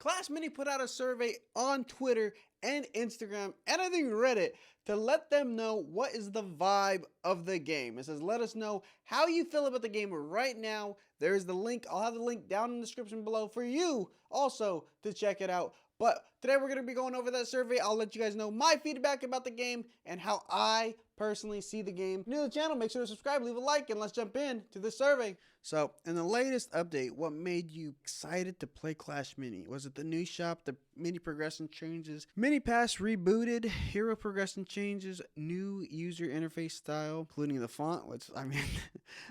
Clash Mini put out a survey on Twitter and Instagram, and I think Reddit, to let them know what is the vibe of the game. It says, let us know how you feel about the game right now. There's the link. I'll have the link down in the description below for you also to check it out. But today we're going to be going over that survey. I'll let you guys know my feedback about the game and how I personally see the game. If you're new to the channel, make sure to subscribe, leave a like, and let's jump in to the survey. So, in the latest update, what made you excited to play Clash Mini? Was it the new shop, the mini progression changes, mini pass rebooted, hero progression changes, new user interface style, including the font, which, I mean,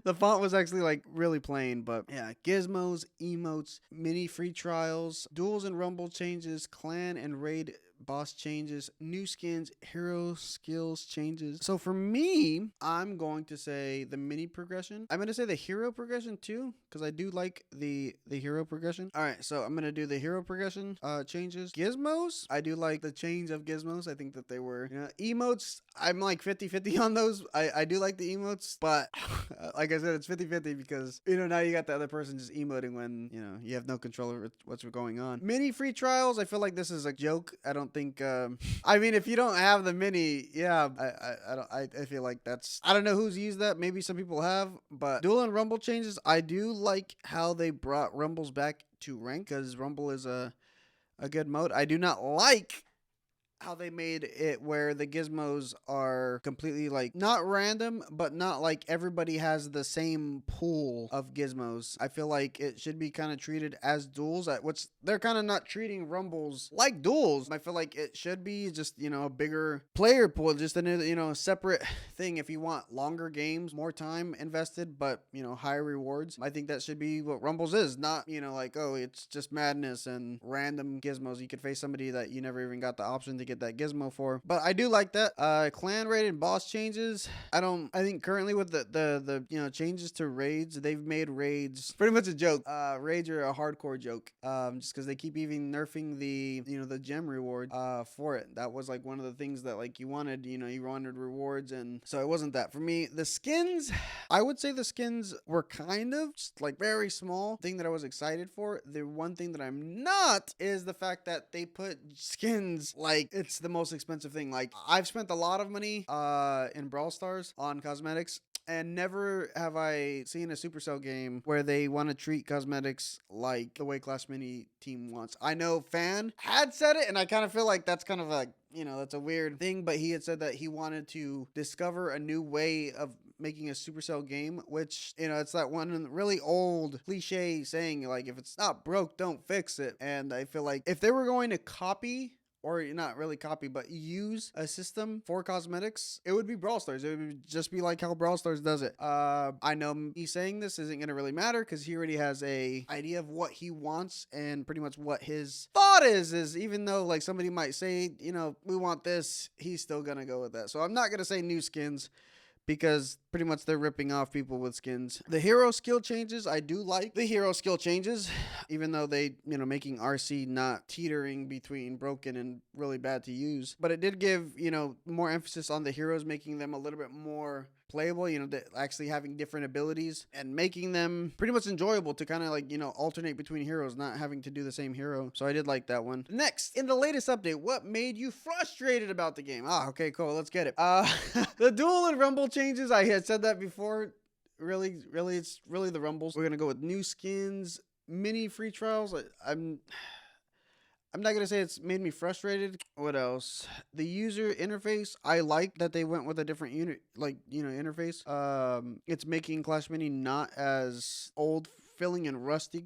the font was actually like really plain, but yeah, gizmos, emotes, mini free trials, duels and rumble changes, clan and raid boss changes, new skins, hero skills changes. So for me, I'm going to say the mini progression. I'm going to say the hero progression too, because I do like the hero progression. All right, so I'm going to do the hero progression changes. Gizmos, I do like the change of gizmos. I think that they were, emotes, I'm like 50-50 on those. I do like the emotes, but like I said, it's 50-50 because, now you got the other person just emoting when, you have no control over what's going on. Mini free trials, I feel like this is a joke. I don't think, I mean, if you don't have the mini, yeah, I feel like that's, I don't know who's used that. Maybe some people have, but duel and rumble changes, I do like how they brought rumbles back to rank, because rumble is a good mode. I do not like how they made it where the gizmos are completely like not random, but not like everybody has the same pool of gizmos. I feel like it should be kind of treated as duels, which they're kind of not treating rumbles like duels. I feel like it should be just, a bigger player pool, just a separate thing. If you want longer games, more time invested, but higher rewards, I think that should be what rumbles is. Not, like, oh, it's just madness and random gizmos. You could face somebody that you never even got the option to get that gizmo for. But I do like that. Clan raid and boss changes, I think currently with the changes to raids, they've made raids pretty much a joke. Raids are a hardcore joke, just because they keep even nerfing the gem reward for it. That was like one of the things that like you wanted. You wanted rewards, and so it wasn't that for me. The skins, I would say the skins were kind of just like very small thing that I was excited for. The one thing that I'm not is the fact that they put skins like it's the most expensive thing. Like, I've spent a lot of money in Brawl Stars on cosmetics, and never have I seen a Supercell game where they want to treat cosmetics like the way Clash Mini team wants. I know Fan had said it, and I kind of feel like that's kind of like, that's a weird thing, but he had said that he wanted to discover a new way of making a Supercell game, which, it's that one really old cliche saying, like, if it's not broke, don't fix it. And I feel like if they were going to copy, or not really copy, but use a system for cosmetics, it would be Brawl Stars. It would just be like how Brawl Stars does it. I know me saying this isn't going to really matter because he already has a idea of what he wants, and pretty much what his thought is even though like somebody might say, we want this, he's still going to go with that. So I'm not going to say new skins, because pretty much they're ripping off people with skins. The hero skill changes, I do like the hero skill changes, even though they, making RC not teetering between broken and really bad to use. But it did give, more emphasis on the heroes, making them a little bit more playable, actually having different abilities and making them pretty much enjoyable to kind of like, alternate between heroes, not having to do the same hero. So I did like that one. Next, in the latest update, what made you frustrated about the game? Okay, cool. Let's get it. The duel and rumble changes, I had said that before. Really, it's really the rumbles. We're going to go with new skins, mini free trials. I'm not going to say it's made me frustrated. What else? The user interface, I like that they went with a different interface. It's making Clash Mini not as old feeling and rustic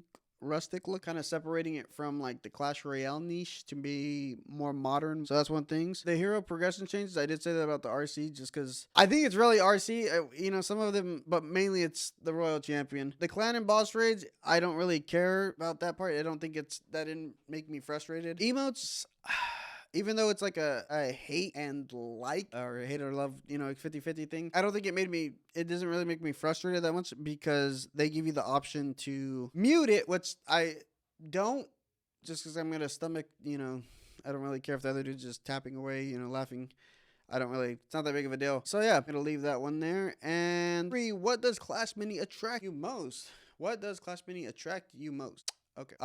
look, kind of separating it from like the Clash Royale niche to be more modern. So that's one thing. The hero progression changes, I did say that about the RC, just because I think it's really RC, some of them, but mainly it's the Royal Champion. The clan and boss raids, I don't really care about that part. I don't think that didn't make me frustrated. Emotes, even though it's like a hate and like, or hate or love, 50-50 thing, I don't think it doesn't really make me frustrated that much, because they give you the option to mute it, which I don't, just because I'm going to stomach, I don't really care if the other dude's just tapping away, laughing. It's not that big of a deal. So yeah, I'm going to leave that one there. And 3, what does Clash Mini attract you most? What does Clash Mini attract you most? Okay.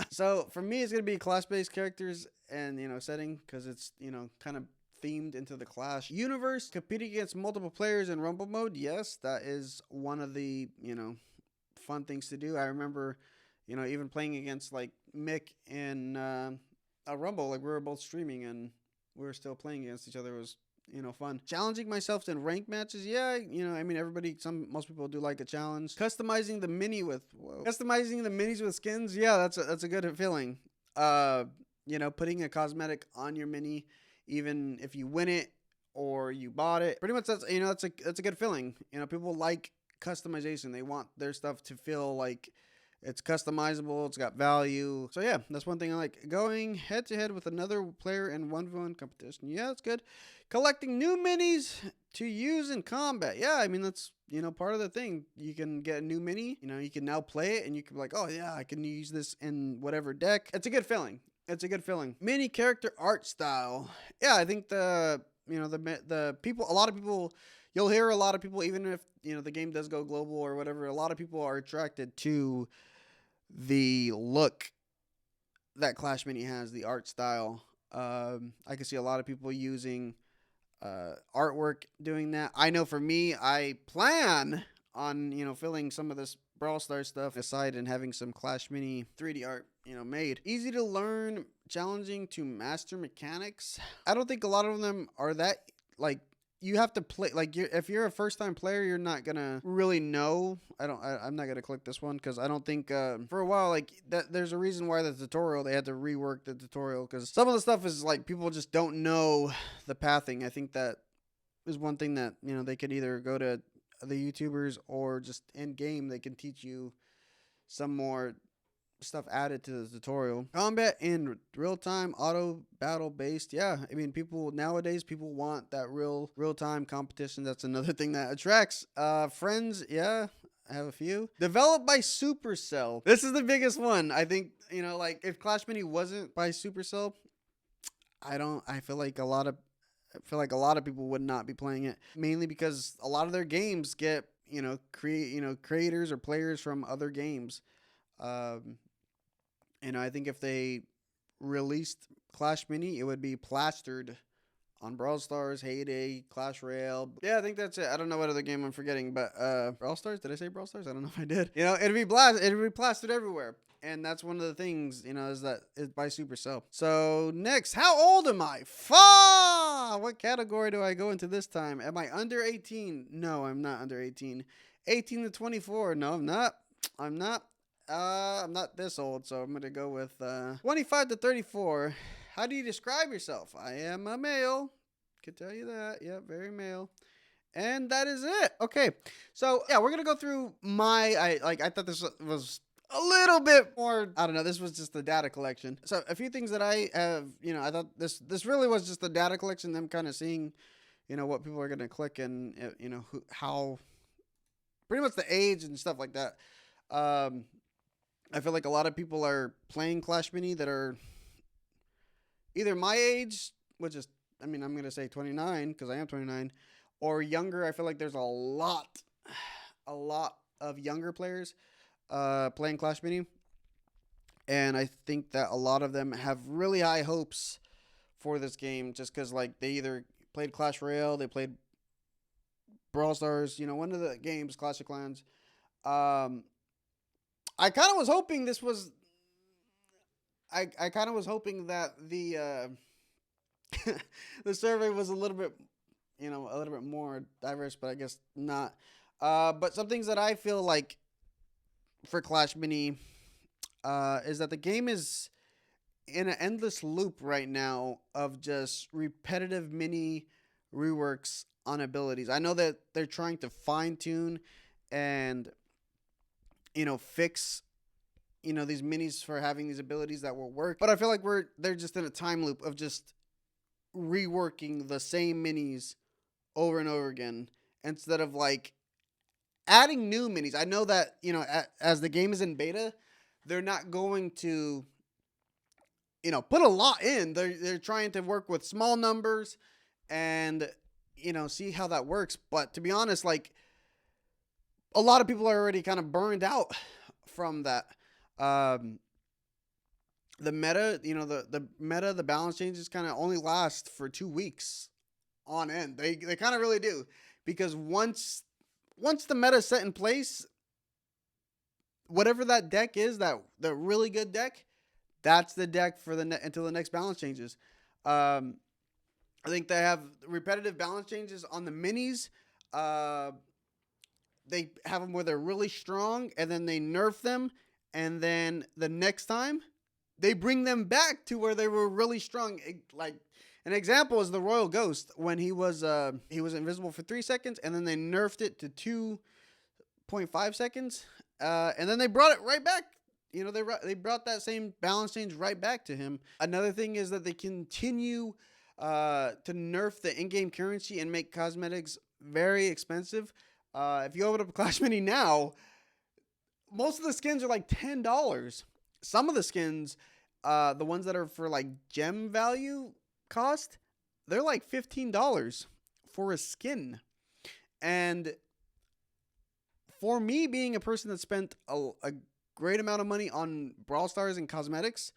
So for me, it's gonna be class-based characters and setting because it's kind of themed into the Clash universe. Competing against multiple players in Rumble mode, yes, that is one of the fun things to do. I remember, even playing against like Mick in a Rumble, like we were both streaming and we were still playing against each other. It was fun. Challenging myself in ranked matches, yeah, I mean, most people do like a challenge. Customizing the customizing the minis with skins, yeah, that's a good feeling. Putting a cosmetic on your mini, even if you win it or you bought it, pretty much that's a good feeling. People like customization. They want their stuff to feel like it's customizable, it's got value. So yeah, that's one thing I like. Going head to head with another player in 1v1 competition. Yeah, that's good. Collecting new minis to use in combat. Yeah, I mean that's part of the thing. You can get a new mini, you can now play it and you can be like, "Oh yeah, I can use this in whatever deck." It's a good feeling. It's a good feeling. Mini character art style. Yeah, I think the people, a lot of people, you'll hear a lot of people, even if the game does go global or whatever, a lot of people are attracted to the look that Clash Mini has, the art style. I can see a lot of people using artwork doing that. I know for me, I plan on filling some of this Brawl Stars stuff aside and having some Clash Mini 3D art made. Easy to learn, challenging to master mechanics. I don't think a lot of them are that like. You have to play like if you're a first time player, you're not gonna really know. I'm not gonna click this one because I don't think for a while like that. There's a reason why the tutorial they had to rework the tutorial because some of the stuff is like people just don't know the pathing. I think that is one thing that they could either go to the YouTubers or just in game they can teach you some more stuff added to the tutorial. Combat in real time, auto battle based. Yeah, I mean, people nowadays want that real time competition. That's another thing that attracts friends. Yeah, I have a few. Developed by Supercell. This is the biggest one. I think like if Clash Mini wasn't by Supercell, I feel like a lot of people would not be playing it, mainly because a lot of their games get creators or players from other games. I think if they released Clash Mini, it would be plastered on Brawl Stars, Heyday, Clash Royale. Yeah, I think that's it. I don't know what other game I'm forgetting, but Brawl Stars? Did I say Brawl Stars? I don't know if I did. It'd be plastered everywhere. And that's one of the things, is that it's by Supercell. So next, how old am I? What category do I go into this time? Am I under 18? No, I'm not under 18. 18 to 24? No, I'm not. I'm not this old, so I'm gonna go with 25 to 34. How do you describe yourself? I am a male. Could tell you that. Yeah, very male. And that is it. Okay, so yeah, we're gonna go through I thought this was a little bit more. I don't know. This was just the data collection. So a few things that I have. I thought this really was just the data collection. Them kind of seeing, what people are gonna click and how, pretty much the age and stuff like that. I feel like a lot of people are playing Clash Mini that are either my age, which is, I'm going to say 29 because I am 29, or younger. I feel like there's a lot of younger players playing Clash Mini. And I think that a lot of them have really high hopes for this game just because, like, they either played Clash Royale, they played Brawl Stars, one of the games, Clash of Clans. I kind of was hoping this was. I kind of was hoping that the the survey was a little bit more diverse, but I guess not. But some things that I feel like for Clash Mini is that the game is in an endless loop right now of just repetitive mini reworks on abilities. I know that they're trying to fine tune and fix these minis for having these abilities that will work, but I feel like they're just in a time loop of just reworking the same minis over and over again instead of like adding new minis. I know that as the game is in beta, they're not going to put a lot in. They're trying to work with small numbers and see how that works. But to be honest, like, a lot of people are already kind of burned out from that. Um, the meta, the balance changes kind of only last for 2 weeks on end. They kind of really do, because once the meta is set in place, whatever that deck is, that the really good deck, that's the deck for until the next balance changes. Um, I think they have repetitive balance changes on the minis. Uh, they have them where they're really strong, and then they nerf them, and then the next time they bring them back to where they were really strong. Like an example is the Royal Ghost, when he was invisible for 3 seconds, and then they nerfed it to 2.5 seconds, and then they brought it right back. They brought that same balance change right back to him. Another thing is that they continue to nerf the in-game currency and make cosmetics very expensive. If you open up a Clash Mini now, most of the skins are like $10. Some of the skins, the ones that are for like gem value cost, they're like $15 for a skin. And for me, being a person that spent a great amount of money on Brawl Stars and cosmetics,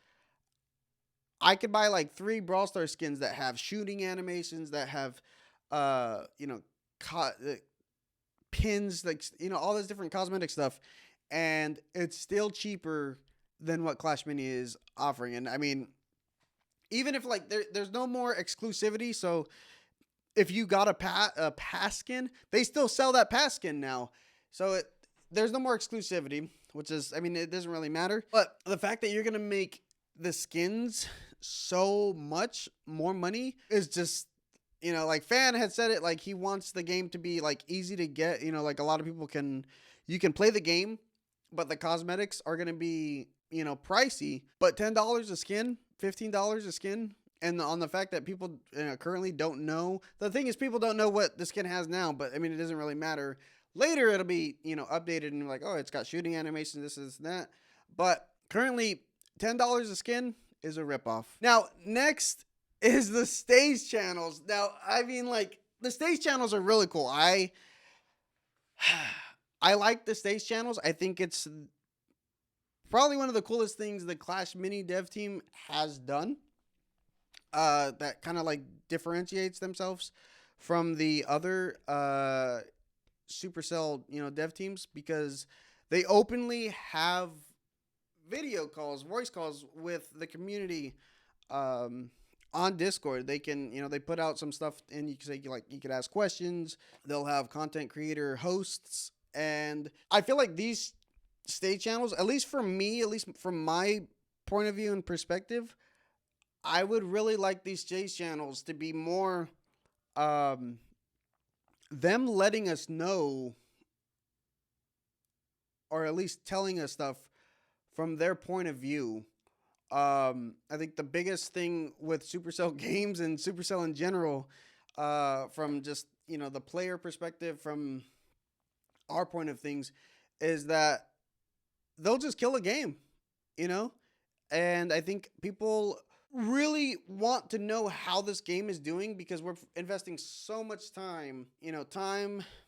I could buy like 3 Brawl Stars skins that have shooting animations, that have, pins, like, all this different cosmetic stuff, and it's still cheaper than what Clash Mini is offering. And I mean, even if like there's no more exclusivity, so if you got a pass skin, they still sell that pass skin now. So there's no more exclusivity, which is, I mean, it doesn't really matter. But the fact that you're gonna make the skins so much more money is just, like Fan had said it, like he wants the game to be like easy to get. Like a lot of people you can play the game, but the cosmetics are gonna be, pricey. But $10 a skin, $15 a skin. And on the fact that people currently don't know. The thing is, people don't know what the skin has now, but I mean, it doesn't really matter. Later, it'll be, updated and like, oh, it's got shooting animation, this, and that. But currently, $10 a skin is a ripoff. Now, next is the stage channels. Now, I mean, like, the stage channels are really cool. I like the stage channels. I think it's probably one of the coolest things the Clash Mini dev team has done. That kind of like differentiates themselves from the other Supercell, dev teams, because they openly have video calls, voice calls with the community on Discord. They can, they put out some stuff, and you can say, like, you could ask questions. They'll have content creator hosts, and I feel like these stage channels, at least for me, at least from my point of view and perspective, I would really like these stage channels to be more them letting us know, or at least telling us stuff from their point of view. I think the biggest thing with Supercell games and Supercell in general, from just, the player perspective, from our point of things, is that they'll just kill a game, and I think people really want to know how this game is doing, because we're investing so much time,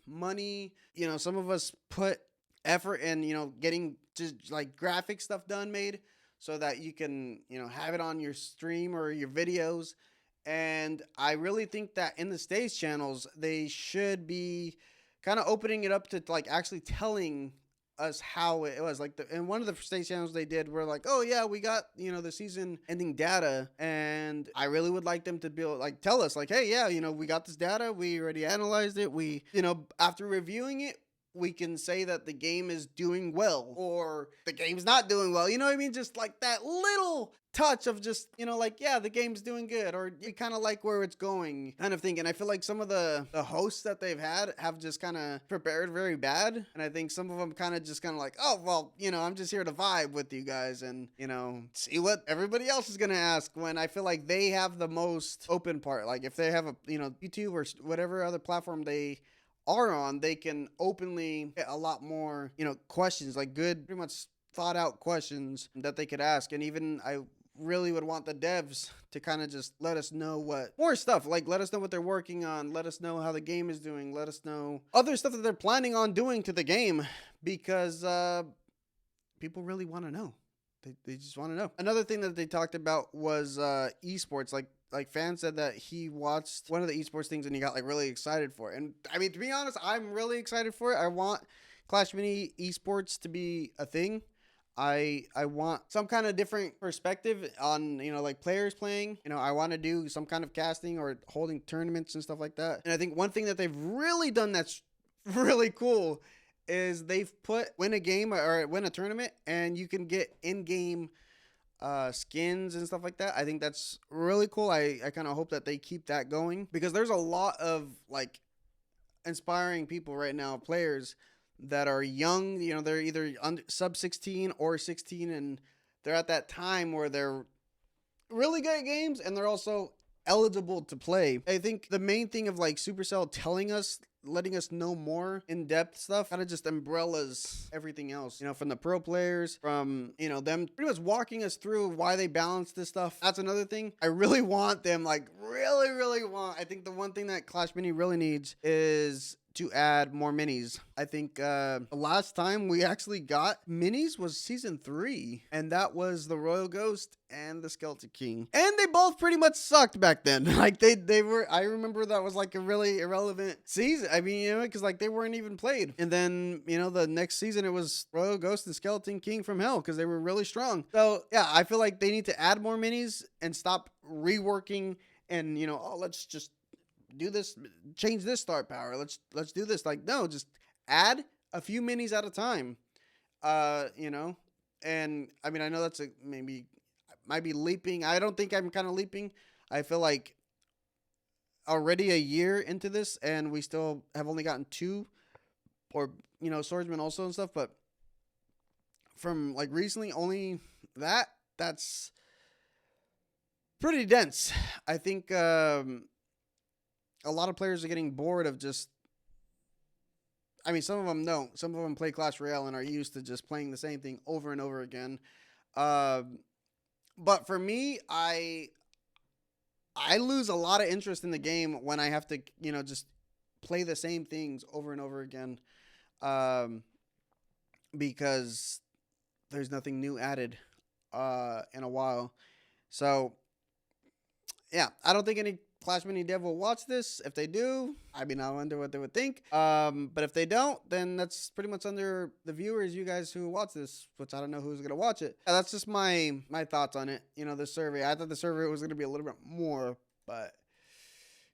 money, some of us put effort in, getting just like graphic stuff made so that you can, have it on your stream or your videos. And I really think that in the stage channels, they should be kind of opening it up to like actually telling us how it was. Like in one of the stage channels they did, were like, oh yeah, we got, the season ending data, and I really would like them to be like, tell us like, hey, yeah, we got this data, we already analyzed it, we, after reviewing it, we can say that the game is doing well, or the game's not doing well. You know what I mean? Just like that little touch of just, like, yeah, the game's doing good, or you kind of like where it's going, kind of thing. And I feel like some of the hosts that they've had have just kind of prepared very bad. And I think some of them kind of just kind of like, oh, well, I'm just here to vibe with you guys and, see what everybody else is going to ask, when I feel like they have the most open part. Like if they have a, YouTube or whatever other platform they are on, they can openly get a lot more, questions, like good, pretty much thought out questions that they could ask. And even I really would want the devs to kind of just let us know what more stuff, like let us know what they're working on, let us know how the game is doing, let us know other stuff that they're planning on doing to the game, because people really want to know. they just want to know. Another thing that they talked about was esports. Like Fan said that he watched one of the esports things and he got like really excited for it. And I mean, to be honest, I'm really excited for it. I want Clash Mini esports to be a thing. I want some kind of different perspective on, you know, like players playing. You know, I want to do some kind of casting or holding tournaments and stuff like that. And I think one thing that they've really done that's really cool is they've put win a game or win a tournament and you can get in-game skins and stuff like that. I think that's really cool. I kind of hope that they keep that going, because there's a lot of like inspiring people right now, players that are young, you know, they're either sub 16 or 16, and they're at that time where they're really good at games and they're also eligible to play. I think the main thing of like Supercell telling us, letting us know more in-depth stuff, kind of just umbrellas everything else, you know, from the pro players, from, you know, them pretty much walking us through why they balance this stuff. That's another thing I really want them, like really want. I think the one thing that Clash Mini really needs is to add more minis. I think the last time we actually got minis was season 3, and that was the Royal Ghost and the Skeleton King, and they both pretty much sucked back then. Like they were, I remember that was like a really irrelevant season. I mean, you know, because like they weren't even played. And then, you know, the next season it was Royal Ghost and Skeleton King from Hell, because they were really strong. So yeah, I feel like they need to add more minis and stop reworking and, you know, oh, let's just do this, change this star power, let's do this. Like, no, just add a few minis at a time. You know, and I mean, I know that's maybe might be leaping. I don't think I'm kind of leaping. I feel like already a year into this and we still have only gotten 2, or, you know, swordsman also and stuff, but from like recently only that's pretty dense. I think a lot of players are getting bored of just, I mean, some of them don't. Some of them play Clash Royale and are used to just playing the same thing over and over again. But for me, I lose a lot of interest in the game when I have to, you know, just play the same things over and over again, because there's nothing new added in a while. So, yeah, I don't think any Clash Mini dev will watch this. If they do, I mean, I wonder what they would think. But if they don't, then that's pretty much under the viewers, you guys who watch this, which I don't know who's gonna watch it. That's just my thoughts on it. You know, the survey. I thought the survey was gonna be a little bit more, but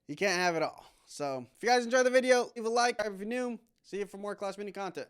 you can't have it all. So if you guys enjoyed the video, leave a like. If you're new, see you for more Clash Mini content.